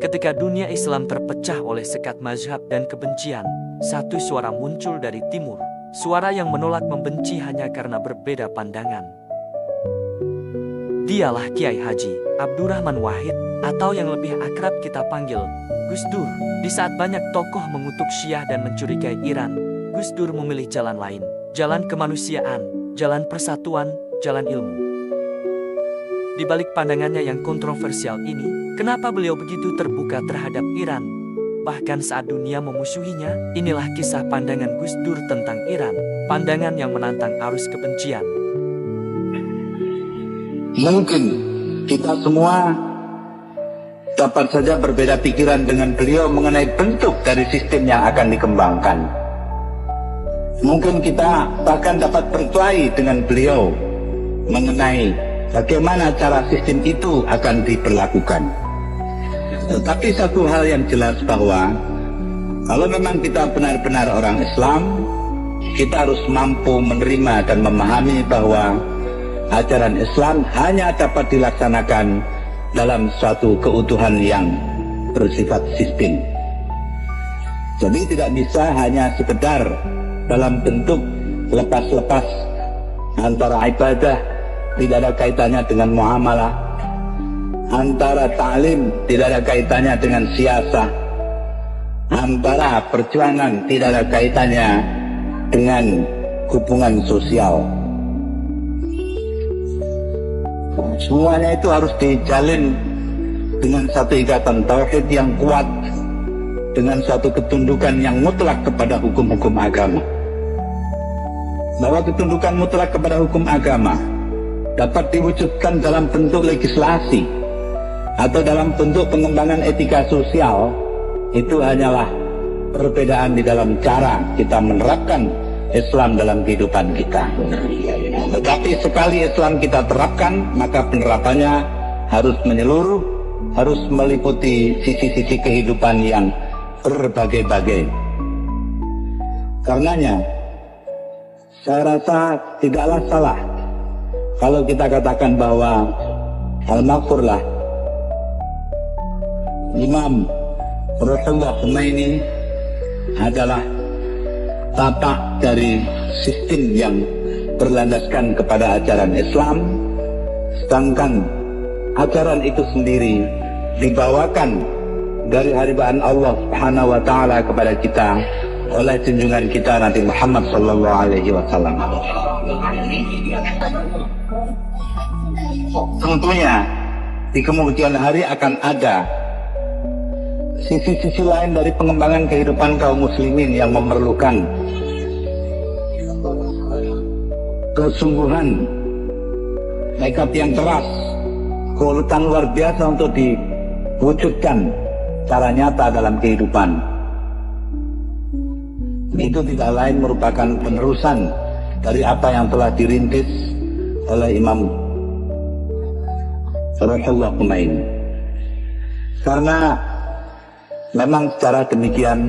Ketika dunia Islam terpecah oleh sekat mazhab dan kebencian, satu suara muncul dari timur. Suara yang menolak membenci hanya karena berbeda pandangan. Dialah Kiai Haji Abdurrahman Wahid, atau yang lebih akrab kita panggil Gus Dur. Di saat banyak tokoh mengutuk Syiah dan mencurigai Iran, Gus Dur memilih jalan lain, jalan kemanusiaan, jalan persatuan, jalan ilmu. Di balik pandangannya yang kontroversial ini, kenapa beliau begitu terbuka terhadap Iran? Bahkan saat dunia memusuhinya, inilah kisah pandangan Gus Dur tentang Iran, pandangan yang menantang arus kebencian. Mungkin kita semua dapat saja berbeda pikiran dengan beliau mengenai bentuk dari sistem yang akan dikembangkan. Mungkin kita bahkan dapat berkelahi dengan beliau mengenai bagaimana cara sistem itu akan diberlakukan. Tetapi satu hal yang jelas bahwa kalau memang kita benar-benar orang Islam, kita harus mampu menerima dan memahami bahwa ajaran Islam hanya dapat dilaksanakan dalam suatu keutuhan yang bersifat sistem. Jadi tidak bisa hanya sekedar dalam bentuk lepas-lepas antara ibadah, tidak ada kaitannya dengan muamalah, antara ta'lim tidak ada kaitannya dengan siasah, antara perjuangan tidak ada kaitannya dengan hubungan sosial. Semuanya itu harus dijalin dengan satu ikatan tauhid yang kuat, dengan suatu ketundukan yang mutlak kepada hukum-hukum agama. Bahwa ketundukan mutlak kepada hukum agama dapat diwujudkan dalam bentuk legislasi atau dalam bentuk pengembangan etika sosial, itu hanyalah perbedaan di dalam cara kita menerapkan Islam dalam kehidupan kita. Tetapi sekali Islam kita terapkan, maka penerapannya harus menyeluruh, harus meliputi sisi-sisi kehidupan yang berbagai-bagai. Karenanya, saya rasa tidaklah salah kalau kita katakan bahwa Al-Maghfurlah Imam Ruhollah Khomeini adalah tapak dari sistem yang berlandaskan kepada ajaran Islam, sedangkan ajaran itu sendiri dibawakan dari hadirat Allah Subhanahu wa taala kepada kita oleh junjungan kita Nabi Muhammad sallallahu alaihi wasallam. Tentunya di kemudian hari akan ada sisi-sisi lain dari pengembangan kehidupan kaum muslimin yang memerlukan kesungguhan, tekad yang keras, keuletan luar biasa untuk diwujudkan secara nyata dalam kehidupan. Itu tidak lain merupakan penerusan dari apa yang telah dirintis oleh Imam Ruhollah Khomeini. Karena memang secara demikian,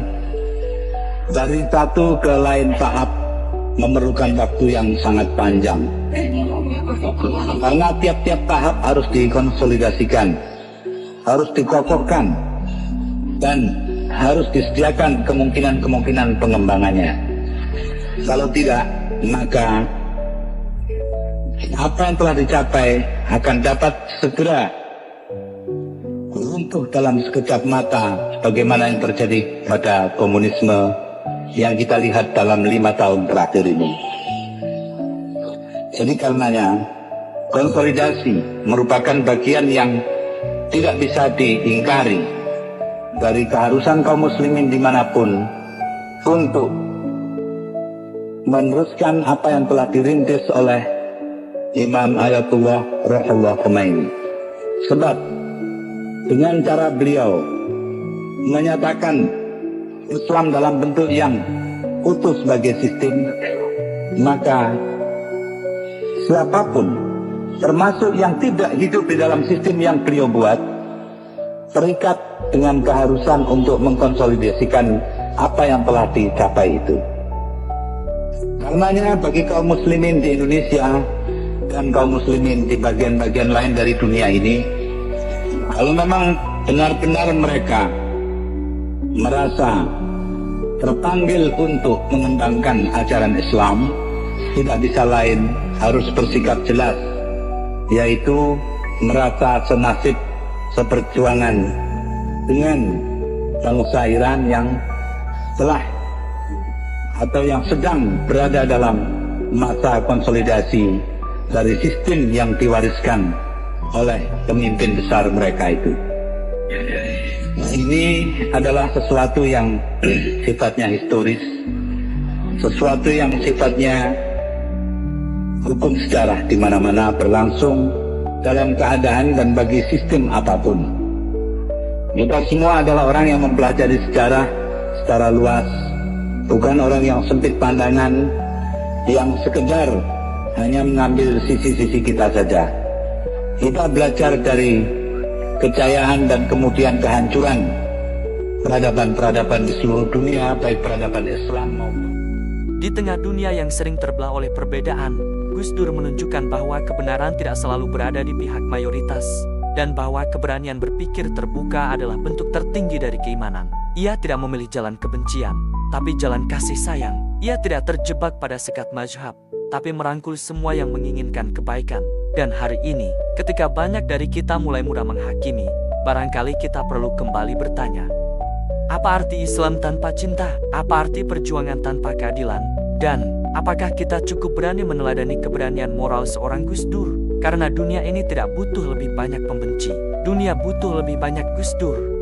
dari satu ke lain tahap memerlukan waktu yang sangat panjang. Karena tiap-tiap tahap harus dikonsolidasikan, harus dikokohkan, dan harus disediakan kemungkinan-kemungkinan pengembangannya. Kalau tidak, maka apa yang telah dicapai akan dapat segera runtuh dalam sekejap mata, sebagaimana yang terjadi pada komunisme yang kita lihat dalam 5 tahun terakhir ini. Jadi karenanya, konsolidasi merupakan bagian yang tidak bisa diingkari dari keharusan kaum muslimin dimanapun untuk meneruskan apa yang telah dirintis oleh Imam Ayatullah Ruhollah Khomeini. Sebab dengan cara beliau menyatakan Islam dalam bentuk yang utuh sebagai sistem, maka siapapun, termasuk yang tidak hidup di dalam sistem yang beliau buat, terikat dengan keharusan untuk mengkonsolidasikan apa yang telah dicapai itu. Karenanya bagi kaum muslimin di Indonesia dan kaum muslimin di bagian-bagian lain dari dunia ini, kalau memang benar-benar mereka merasa terpanggil untuk mengembangkan ajaran Islam, tidak bisa lain harus bersikap jelas, yaitu merasa senasib seperjuangan dengan bangsa Iran yang telah atau yang sedang berada dalam masa konsolidasi dari sistem yang diwariskan oleh pemimpin besar mereka itu. Ini adalah sesuatu yang sifatnya historis, sesuatu yang sifatnya hukum sejarah di mana-mana berlangsung dalam keadaan dan bagi sistem apapun. Kita semua adalah orang yang mempelajari sejarah secara luas, bukan orang yang sempit pandangan, yang sekedar hanya mengambil sisi-sisi kita saja. Kita belajar dari kejayaan dan kemudian kehancuran peradaban-peradaban di seluruh dunia, baik peradaban Islam maupun. Di tengah dunia yang sering terbelah oleh perbedaan, Gus Dur menunjukkan bahwa kebenaran tidak selalu berada di pihak mayoritas, dan bahwa keberanian berpikir terbuka adalah bentuk tertinggi dari keimanan. Ia tidak memilih jalan kebencian, tapi jalan kasih sayang. Ia tidak terjebak pada sekat mazhab, tapi merangkul semua yang menginginkan kebaikan. Dan hari ini, ketika banyak dari kita mulai mudah menghakimi, barangkali kita perlu kembali bertanya, apa arti Islam tanpa cinta? Apa arti perjuangan tanpa keadilan? Dan apakah kita cukup berani meneladani keberanian moral seorang Gus Dur? Karena dunia ini tidak butuh lebih banyak pembenci, dunia butuh lebih banyak Gus Dur.